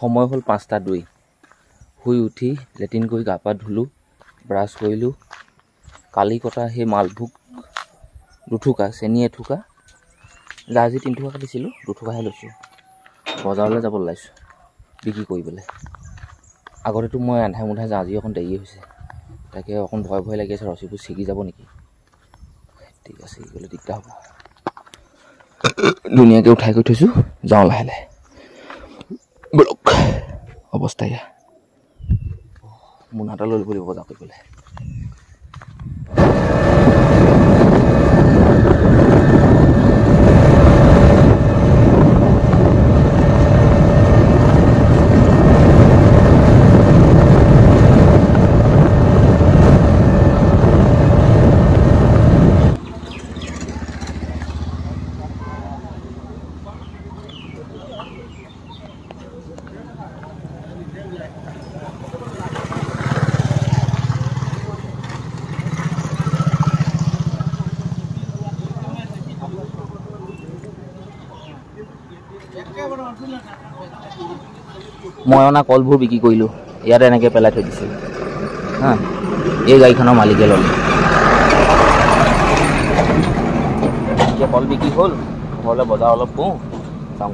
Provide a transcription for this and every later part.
সময় হ'ল 5:02 শুই উঠি লেট্ৰিন কৰি গা পা ধুলোঁ ব্ৰাছ কৰিলোঁ কালি কটা সেই মালভোগ দুঠুকা চেনি এঠুকা জাহাজী 3 টুকা কাটিছিলোঁ 2 টুকাহে লৈছোঁ বজাৰলৈ যাব ওলাইছোঁ বিক্ৰী কৰিবলৈ আগতেতো মই আন্ধাই মুন্ধাই যাওঁ আজি অকণ দেৰি হৈছে তাকে অকণ ভয় লাগি আছে ৰছীবোৰ ছিগি যাব নেকি ঠিক আছে গ'লে দিগদাৰ হ'ব ধুনীয়াকৈ উঠাই কৰি থৈছোঁ যাওঁ লাহে লাহে ব্লক অৱস্থা ইয়া মোনাটা লৈ ল'ব লাগিব বজাৰ কৰিবলৈ মই অনা কলবোৰ বিক্ৰী কৰিলোঁ ইয়াতে এনেকৈ পেলাই থৈ দিছিলোঁ হা এই গাড়ীখনৰ মালিকে ল'লে এতিয়া কল বিক্ৰী হ'ল ঘৰলৈ বজাৰ অলপ কওঁ চাওঁ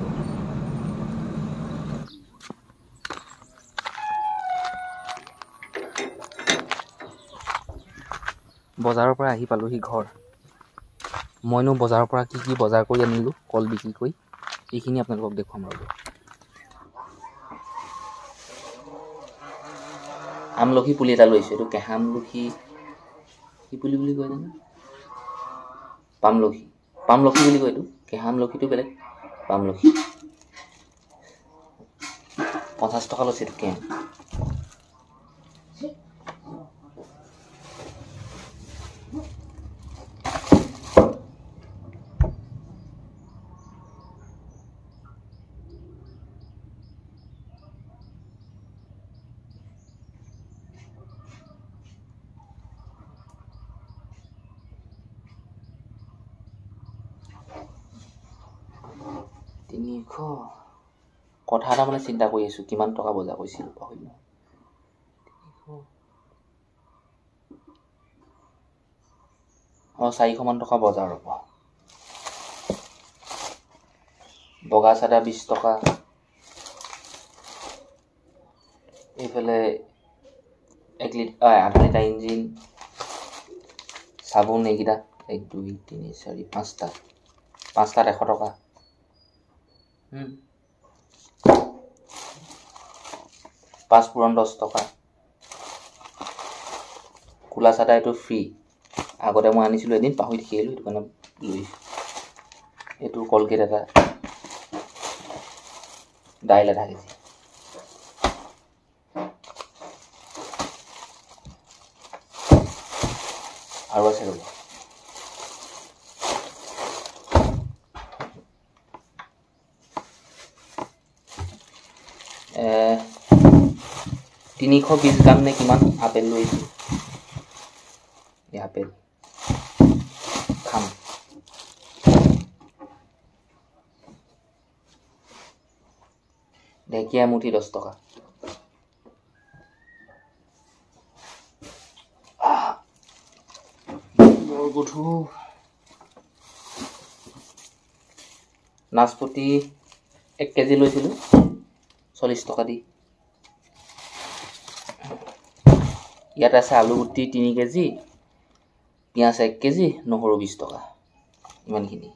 বজাৰৰ পৰা আহি পালোহি ঘৰ মইনো বজাৰৰ পৰা কি কি বজাৰ কৰি আনিলোঁ কল বিক্ৰী কৰি এইখিনি আপোনালোকক দেখুৱাম ৰ'ব আমলখি পুলি এটা লৈছোঁ এইটো কেঁহা আমলখি কি পুলি বুলি কয় জানো পামলখি বুলি কয় এইটো কেঁহা আমলখিটো বেলেগ পামলখি 50 টকা লৈছে এইটো কেঁহা কথা এটা মানে চিন্তা কৰি আছোঁ কিমান টকা বজাৰ কৰিছিলোঁ পাহৰিলোঁ 400 মান টকা বজাৰ হ'ব বগা চাদা 20 টকা এইফালে 1 লিটাৰ আধা লিটাৰ ইঞ্জিন চাবোন এইকেইটা 1 2 3 4 5টা 100 টকা পাঁচফোৰণ 10 টকা কোলা চাদা এইটো ফ্ৰী আগতে মই আনিছিলোঁ এদিন পাহৰি থাকিলোঁ সেইটো কাৰণে লৈছোঁ এইটো কলগেট এটা দাইল আধা কেজি আৰু আছে ৰ'ব এ 320 গ্ৰাম নে কিমান আপেল লৈছোঁ এই আপেল খাম ঢেকীয়া মুঠি 10 টকা নাচপতি 1 কেজি লৈছিলোঁ 40 টকা দি ইয়াত আছে আলু গুটি 3 কেজি পিঁয়াজ 1 কেজি নহৰু 20 টকা ইমানখিনি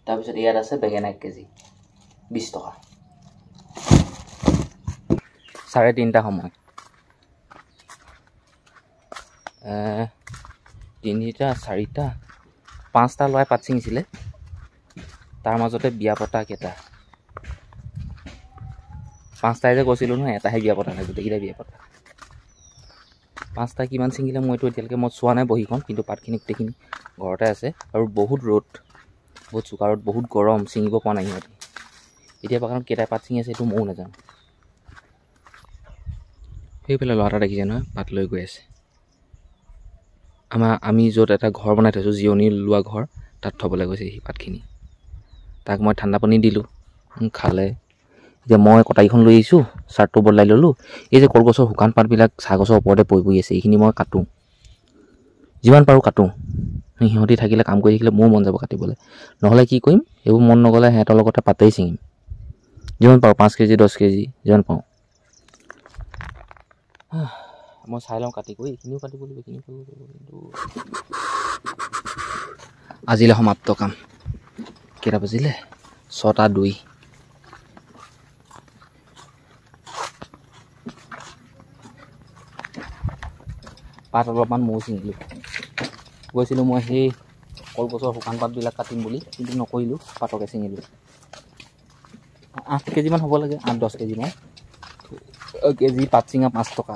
তাৰপিছত ইয়াত আছে বেঙেনা 1 কেজি 20 টকা 3:30 সময় 3টা 4টা 5টা ল'ৰাই পাত ছিঙিছিলে তাৰ মাজতে বিয়া পতা কেইটা 5টাই যে কৈছিলোঁ নহয় এটাহে বিয়া পতা নাই গোটেইকেইটা বিয়া পতা 5টা কিমান ছিঙিলে মইতো এতিয়ালৈকে মই চোৱা নাই বহীখন কিন্তু পাতখিনি গোটেইখিনি ঘৰতে আছে আৰু বহুত ৰ'দ বহুত চোকা ৰ'দ বহুত গৰম ছিঙিব পৰা নাই সিহঁতি এতিয়া কাৰণ কেইটা পাত ছিঙি আছে এইটো ময়ো নাজানো সেইফালে ল'ৰা এটা দেখিছে নহয় পাত লৈ গৈ আছে আমি য'ত এটা ঘৰ বনাই থৈছোঁ জিৰণি লোৱা ঘৰ তাত থ'বলৈ গৈছে সেই পাতখিনি তাক মই ঠাণ্ডা পানী দিলোঁ, খালে। এতিয়া মই কটাৰীখন লৈ আহিছোঁ, চাৰ্টটো বদলাই ল'লোঁ। এই যে কলগছৰ শুকান পাতবিলাক চাহগছৰ ওপৰতে পৰি আছে, এইখিনি মই কাটোঁ, যিমান পাৰোঁ কাটোঁ। সিহঁতি থাকিলে কাম কৰি থাকিলে মোৰ মন যাব কাটিবলৈ, নহ'লে কি কৰিম, এইবোৰ মন নগ'লে সিহঁতৰ লগতে পাতেই ছিঙিম, যিমান পাৰোঁ 5 কেজি 10 কেজি যিমান পাৰোঁ। মই চাই লওঁ কাটি কৰি, এইখিনিও কাটিব লাগিব, এইখিনিও কাটিব লাগিব, কিন্তু আজিলৈ সমাপ্ত কাম। কেইটা বাজিলে? 6:02। পাত অলপমান মৌ ছিঙিলোঁ। গৈছিলোঁ মই সেই কলগছৰ শুকান পাতবিলাক কাটিম বুলি, কিন্তু নকৰিলোঁ, পাতকে ছিঙিলোঁ। 8 কেজিমান হ'ব লাগে, 8-10 কেজিমান। কেজি পাত ছিঙা 5 টকা।